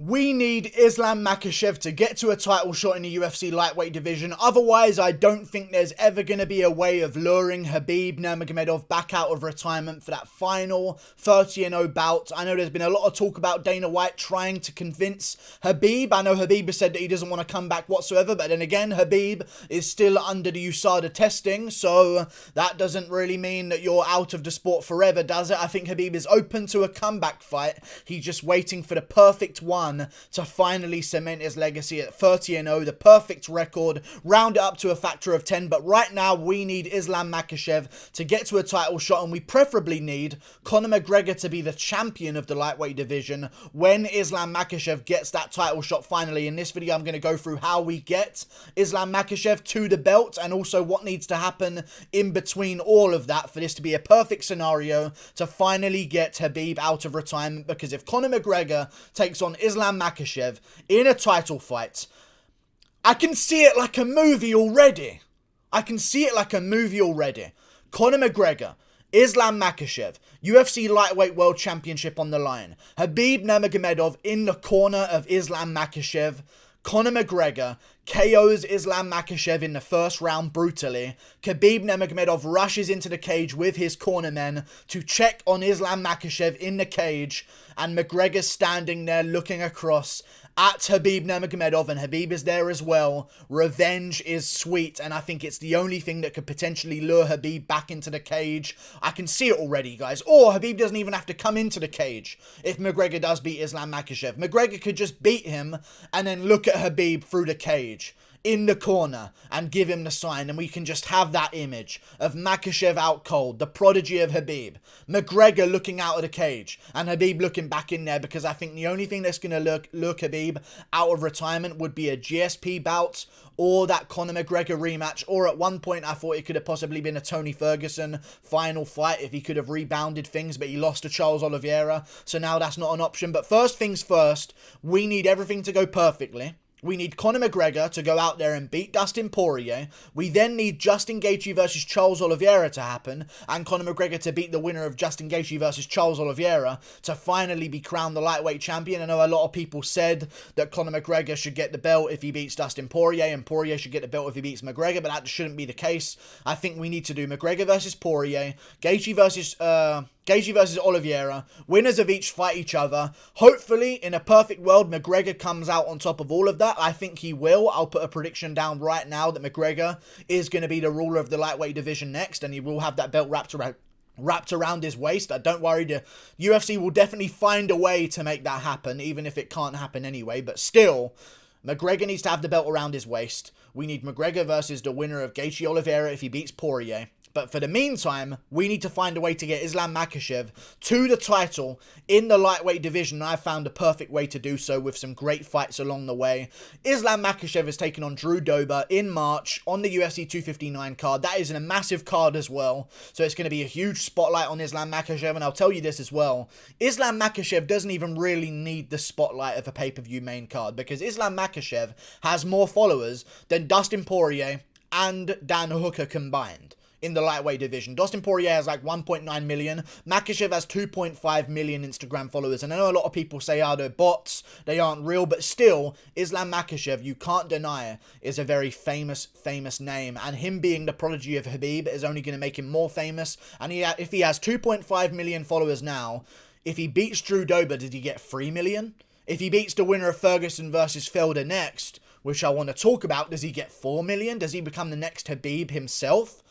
We need Islam Makhachev to get to a title shot in the UFC lightweight division. Otherwise, I don't think there's ever going to be a way of luring Khabib Nurmagomedov back out of retirement for that final 30-0 bout. I know there's been a lot of talk about Dana White trying to convince Khabib. I know Khabib has said that he doesn't want to come back whatsoever, but then again, Khabib is still under the USADA testing, so that doesn't really mean that you're out of the sport forever, does it? I think Khabib is open to a comeback fight. He's just waiting for the perfect one to finally cement his legacy at 30-0, the perfect record, round it up to a factor of 10. But right now, we need Islam Makhachev to get to a title shot, and we preferably need Conor McGregor to be the champion of the lightweight division when Islam Makhachev gets that title shot finally. In this video, I'm going to go through how we get Islam Makhachev to the belt and also what needs to happen in between all of that for this to be a perfect scenario to finally get Khabib out of retirement. Because if Conor McGregor takes on Islam Makhachev in a title fight, I can see it like a movie already. Conor McGregor, Islam Makhachev, UFC Lightweight World Championship on the line. Khabib Nurmagomedov in the corner of Islam Makhachev. Conor McGregor KOs Islam Makhachev in the first round brutally. Khabib Nurmagomedov rushes into the cage with his cornermen to check on Islam Makhachev in the cage, and McGregor's standing there looking across at Khabib Nurmagomedov, and Khabib is there as well. Revenge is sweet, and I think it's the only thing that could potentially lure Khabib back into the cage. I can see it already, guys. Or Khabib doesn't even have to come into the cage if McGregor does beat Islam Makhachev. McGregor could just beat him and then look at Khabib through the cage in the corner and give him the sign, and we can just have that image of Makhachev out cold, the prodigy of Khabib, McGregor looking out of the cage and Khabib looking back in there, because I think the only thing that's going to lure Khabib out of retirement would be a GSP bout or that Conor McGregor rematch, or at one point I thought it could have possibly been a Tony Ferguson final fight if he could have rebounded things, but he lost to Charles Oliveira, so now that's not an option. But first things first, we need everything to go perfectly. We need Conor McGregor to go out there and beat Dustin Poirier. We then need Justin Gaethje versus Charles Oliveira to happen, and Conor McGregor to beat the winner of Justin Gaethje versus Charles Oliveira to finally be crowned the lightweight champion. I know a lot of people said that Conor McGregor should get the belt if he beats Dustin Poirier, and Poirier should get the belt if he beats McGregor, but that shouldn't be the case. I think we need to do McGregor versus Poirier, Gaethje versus Oliveira. Winners of each fight each other. Hopefully, in a perfect world, McGregor comes out on top of all of that. I think he will. I'll put a prediction down right now that McGregor is going to be the ruler of the lightweight division next, and he will have that belt wrapped around his waist. Don't worry, the UFC will definitely find a way to make that happen, even if it can't happen anyway. But still, McGregor needs to have the belt around his waist. We need McGregor versus the winner of Gaethje Oliveira if he beats Poirier. But for the meantime, we need to find a way to get Islam Makhachev to the title in the lightweight division. I've found a perfect way to do so with some great fights along the way. Islam Makhachev is taking on Drew Dober in March on the UFC 259 card. That is a massive card as well. So it's going to be a huge spotlight on Islam Makhachev. And I'll tell you this as well. Islam Makhachev doesn't even really need the spotlight of a pay-per-view main card, because Islam Makhachev has more followers than Dustin Poirier and Dan Hooker combined in the lightweight division. Dustin Poirier has like 1.9 million. Makhachev has 2.5 million Instagram followers. And I know a lot of people say, they're bots, they aren't real, but still, Islam Makhachev, you can't deny, is a very famous name. And him being the prodigy of Khabib is only going to make him more famous. And if he has 2.5 million followers now, if he beats Drew Dober, did he get 3 million? If he beats the winner of Ferguson versus Felder next, which I want to talk about, does he get 4 million? Does he become the next Khabib himself?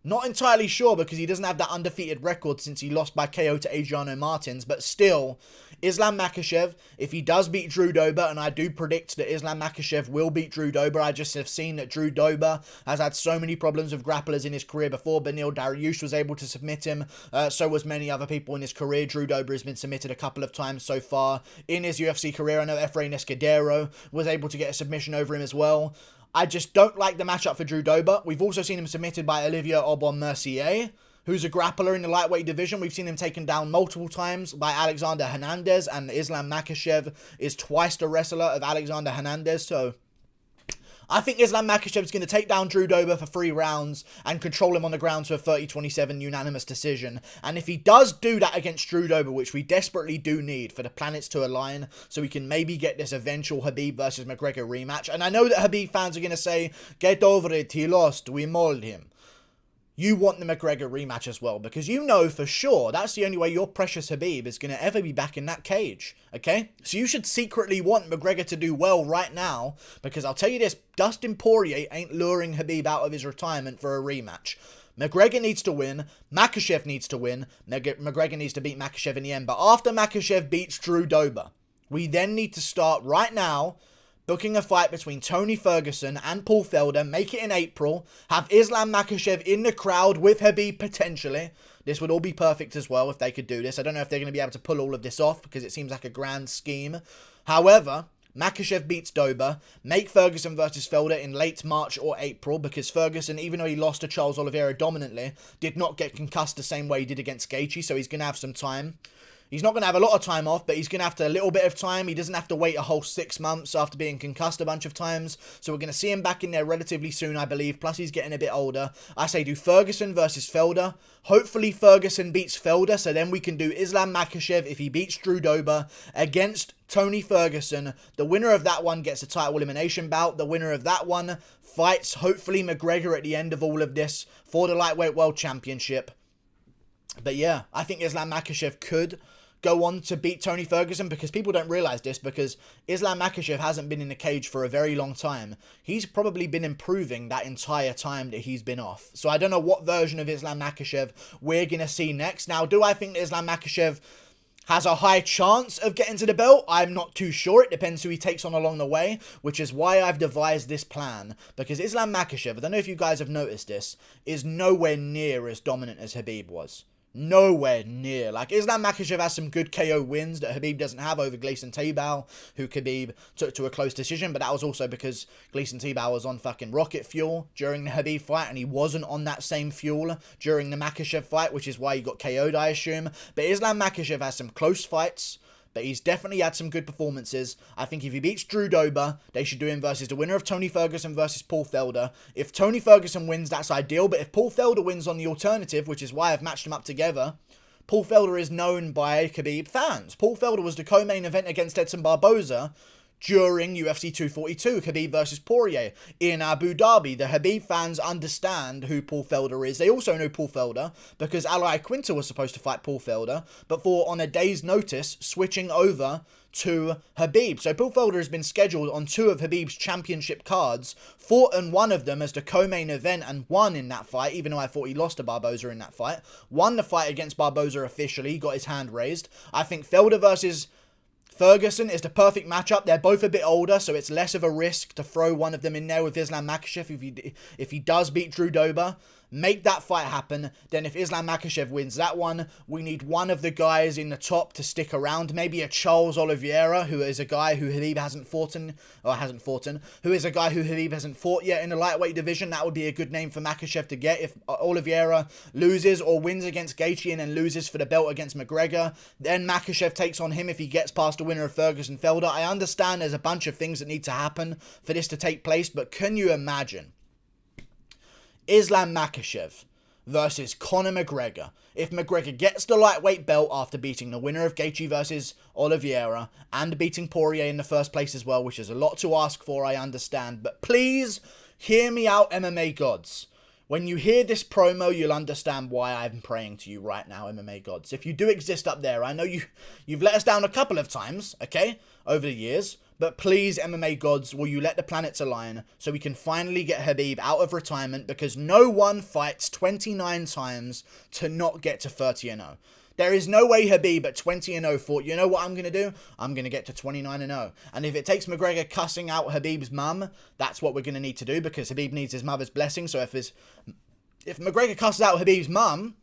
Not entirely sure, because he doesn't have that undefeated record since he lost by KO to Adriano Martins. But still, Islam Makhachev, if he does beat Drew Dober, and I do predict that Islam Makhachev will beat Drew Dober. I just have seen that Drew Dober has had so many problems with grapplers in his career before. Beneil Dariush was able to submit him. So was many other people in his career. Drew Dober has been submitted a couple of times so far in his UFC career. I know Efrain Escudero was able to get a submission over him as well. I just don't like the matchup for Drew Dober. We've also seen him submitted by Olivier Aubin-Mercier, who's a grappler in the lightweight division. We've seen him taken down multiple times by Alexander Hernandez, and Islam Makhachev is twice the wrestler of Alexander Hernandez, so I think Islam Makhachev's going to take down Drew Dober for 3 rounds and control him on the ground to a 30-27 unanimous decision. And if he does do that against Drew Dober, which we desperately do need for the planets to align so we can maybe get this eventual Khabib versus McGregor rematch. And I know that Khabib fans are going to say, get over it, he lost, we mauled him. You want the McGregor rematch as well, because you know for sure that's the only way your precious Khabib is going to ever be back in that cage, okay? So you should secretly want McGregor to do well right now, because I'll tell you this, Dustin Poirier ain't luring Khabib out of his retirement for a rematch. McGregor needs to win, Makhachev needs to win, McGregor needs to beat Makhachev in the end, but after Makhachev beats Drew Dober, we then need to start right now booking a fight between Tony Ferguson and Paul Felder, make it in April, have Islam Makhachev in the crowd with Khabib potentially. This would all be perfect as well if they could do this. I don't know if they're going to be able to pull all of this off because it seems like a grand scheme. However, Makhachev beats Dober, make Ferguson versus Felder in late March or April, because Ferguson, even though he lost to Charles Oliveira dominantly, did not get concussed the same way he did against Gaethje, so he's going to have some time. He's not going to have a lot of time off, but he's going to have a little bit of time. He doesn't have to wait a whole 6 months after being concussed a bunch of times. So we're going to see him back in there relatively soon, I believe. Plus, he's getting a bit older. I say do Ferguson versus Felder. Hopefully, Ferguson beats Felder, so then we can do Islam Makhachev if he beats Drew Dober against Tony Ferguson. The winner of that one gets a title elimination bout. The winner of that one fights, hopefully, McGregor at the end of all of this for the Lightweight World Championship. But yeah, I think Islam Makhachev could go on to beat Tony Ferguson, because people don't realize this, because Islam Makhachev hasn't been in the cage for a very long time. He's probably been improving that entire time that he's been off. So I don't know what version of Islam Makhachev we're going to see next. Now, do I think that Islam Makhachev has a high chance of getting to the belt? I'm not too sure. It depends who he takes on along the way, which is why I've devised this plan. Because Islam Makhachev, I don't know if you guys have noticed this, is nowhere near as dominant as Khabib was. Nowhere near. Like, Islam Makhachev has some good KO wins that Khabib doesn't have over Gleison Tibau, who Khabib took to a close decision, but that was also because Gleison Tibau was on fucking rocket fuel during the Khabib fight, and he wasn't on that same fuel during the Makhachev fight, which is why he got KO'd, I assume. But Islam Makhachev has some close fights, but he's definitely had some good performances. I think if he beats Drew Dober, they should do him versus the winner of Tony Ferguson versus Paul Felder. If Tony Ferguson wins, that's ideal, but if Paul Felder wins on the alternative, which is why I've matched them up together, Paul Felder is known by Khabib fans. Paul Felder was the co-main event against Edson Barboza during UFC 242, Khabib versus Poirier in Abu Dhabi. The Khabib fans understand who Paul Felder is. They also know Paul Felder because Ally Quinter was supposed to fight Paul Felder, but for on a day's notice, switching over to Khabib. So Paul Felder has been scheduled on 2 of Khabib's championship cards, fought in one of them as the co-main event and won in that fight, even though I thought he lost to Barboza in that fight. Won the fight against Barboza officially, got his hand raised. I think Felder versus Ferguson is the perfect matchup. They're both a bit older, so it's less of a risk to throw one of them in there with Islam Makhachev if he does beat Drew Dober. Make that fight happen. Then if Islam Makhachev wins that one, we need one of the guys in the top to stick around. Maybe a Charles Oliveira, who is a guy who Khabib hasn't fought yet in the lightweight division. That would be a good name for Makhachev to get. If Oliveira loses or wins against Gaethje and then loses for the belt against McGregor, then Makhachev takes on him if he gets past the winner of Ferguson Felder. I understand there's a bunch of things that need to happen for this to take place, but can you imagine Islam Makhachev versus Conor McGregor? If McGregor gets the lightweight belt after beating the winner of Gaethje versus Oliveira and beating Poirier in the first place as well, which is a lot to ask for, I understand. But please hear me out, MMA gods. When you hear this promo, you'll understand why I'm praying to you right now, MMA gods. If you do exist up there, I know you've let us down a couple of times, okay, over the years. But please, MMA gods, will you let the planets align so we can finally get Khabib out of retirement, because no one fights 29 times to not get to 30-0. There is no way Khabib at 20-0 fought. You know what I'm going to do? I'm going to get to 29-0. And if it takes McGregor cussing out Khabib's mum, that's what we're going to need to do, because Khabib needs his mother's blessing. So if McGregor cusses out Khabib's mum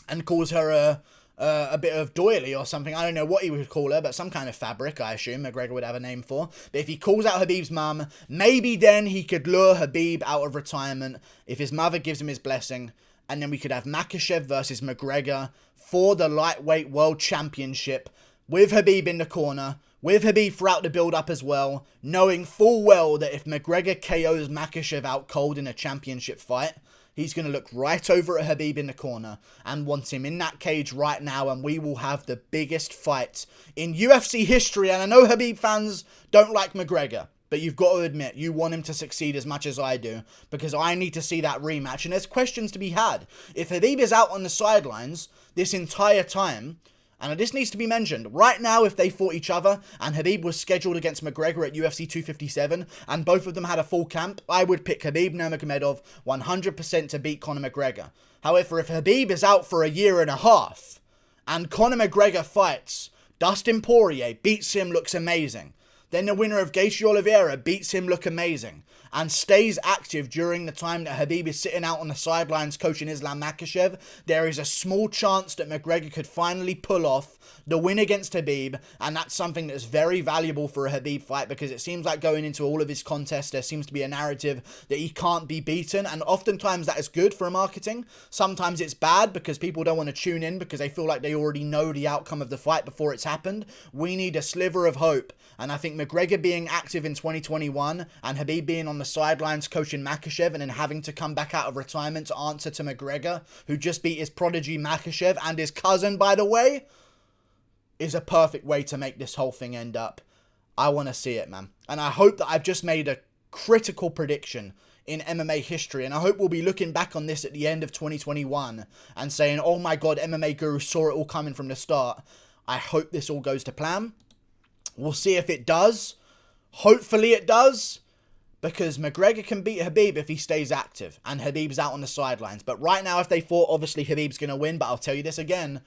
and calls her a bit of doily or something, I don't know what he would call her, but some kind of fabric, I assume McGregor would have a name for. But if he calls out Khabib's mum, maybe then he could lure Khabib out of retirement if his mother gives him his blessing, and then we could have Makhachev versus McGregor for the lightweight world championship with Khabib in the corner, with Khabib throughout the build-up as well, knowing full well that if McGregor KOs Makhachev out cold in a championship fight, he's going to look right over at Khabib in the corner and want him in that cage right now, and we will have the biggest fight in UFC history. And I know Khabib fans don't like McGregor, but you've got to admit, you want him to succeed as much as I do, because I need to see that rematch, and there's questions to be had. If Khabib is out on the sidelines this entire time, and this needs to be mentioned, right now if they fought each other and Khabib was scheduled against McGregor at UFC 257 and both of them had a full camp, I would pick Khabib Nurmagomedov 100% to beat Conor McGregor. However, if Khabib is out for a year and a half and Conor McGregor fights, Dustin Poirier beats him, looks amazing. Then the winner of Gaethje Oliveira beats him, look amazing, and stays active during the time that Khabib is sitting out on the sidelines coaching Islam Makhachev, there is a small chance that McGregor could finally pull off the win against Khabib, and that's something that's very valuable for a Khabib fight, because it seems like going into all of his contests, there seems to be a narrative that he can't be beaten, and oftentimes that is good for marketing. Sometimes it's bad because people don't want to tune in because they feel like they already know the outcome of the fight before it's happened. We need a sliver of hope, and I think McGregor being active in 2021 and Khabib being on the sidelines coaching Makhachev and then having to come back out of retirement to answer to McGregor, who just beat his prodigy Makhachev and his cousin, by the way, is a perfect way to make this whole thing end up. I want to see it, man. And I hope that I've just made a critical prediction in MMA history, and I hope we'll be looking back on this at the end of 2021 and saying, oh my god, MMA Guru saw it all coming from the start. I hope this all goes to plan. We'll see if it does. Hopefully it does, because McGregor can beat Khabib if he stays active and Khabib's out on the sidelines. But right now, if they fought, obviously Khabib's going to win. But I'll tell you this again.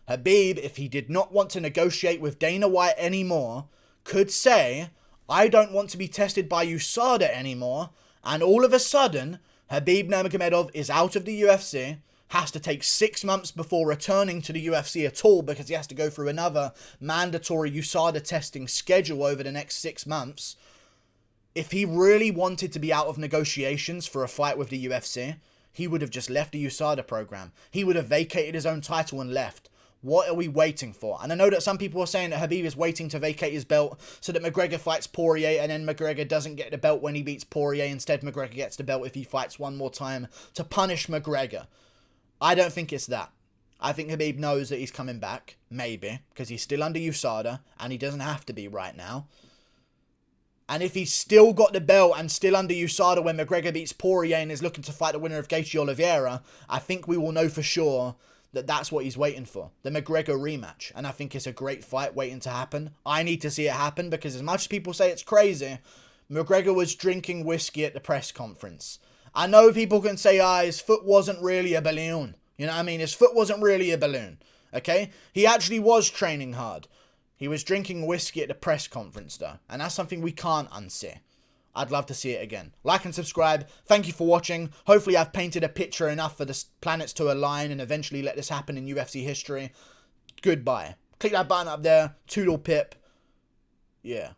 Khabib, if he did not want to negotiate with Dana White anymore, could say, I don't want to be tested by USADA anymore. And all of a sudden, Khabib Nurmagomedov is out of the UFC, has to take 6 months before returning to the UFC at all because he has to go through another mandatory USADA testing schedule over the next 6 months. If he really wanted to be out of negotiations for a fight with the UFC, he would have just left the USADA program. He would have vacated his own title and left. What are we waiting for? And I know that some people are saying that Khabib is waiting to vacate his belt so that McGregor fights Poirier and then McGregor doesn't get the belt when he beats Poirier. Instead, McGregor gets the belt if he fights one more time to punish McGregor. I don't think it's that. I think Khabib knows that he's coming back, maybe, because he's still under USADA, and he doesn't have to be right now. And if he's still got the belt and still under USADA when McGregor beats Poirier and is looking to fight the winner of Gaethje Oliveira, I think we will know for sure that that's what he's waiting for, the McGregor rematch. And I think it's a great fight waiting to happen. I need to see it happen, because as much as people say it's crazy, McGregor was drinking whiskey at the press conference. I know people can say, his foot wasn't really a balloon. You know what I mean? His foot wasn't really a balloon. Okay? He actually was training hard. He was drinking whiskey at the press conference, though. And that's something we can't unsee. I'd love to see it again. Like and subscribe. Thank you for watching. Hopefully I've painted a picture enough for the planets to align and eventually let this happen in UFC history. Goodbye. Click that button up there. Toodle pip. Yeah.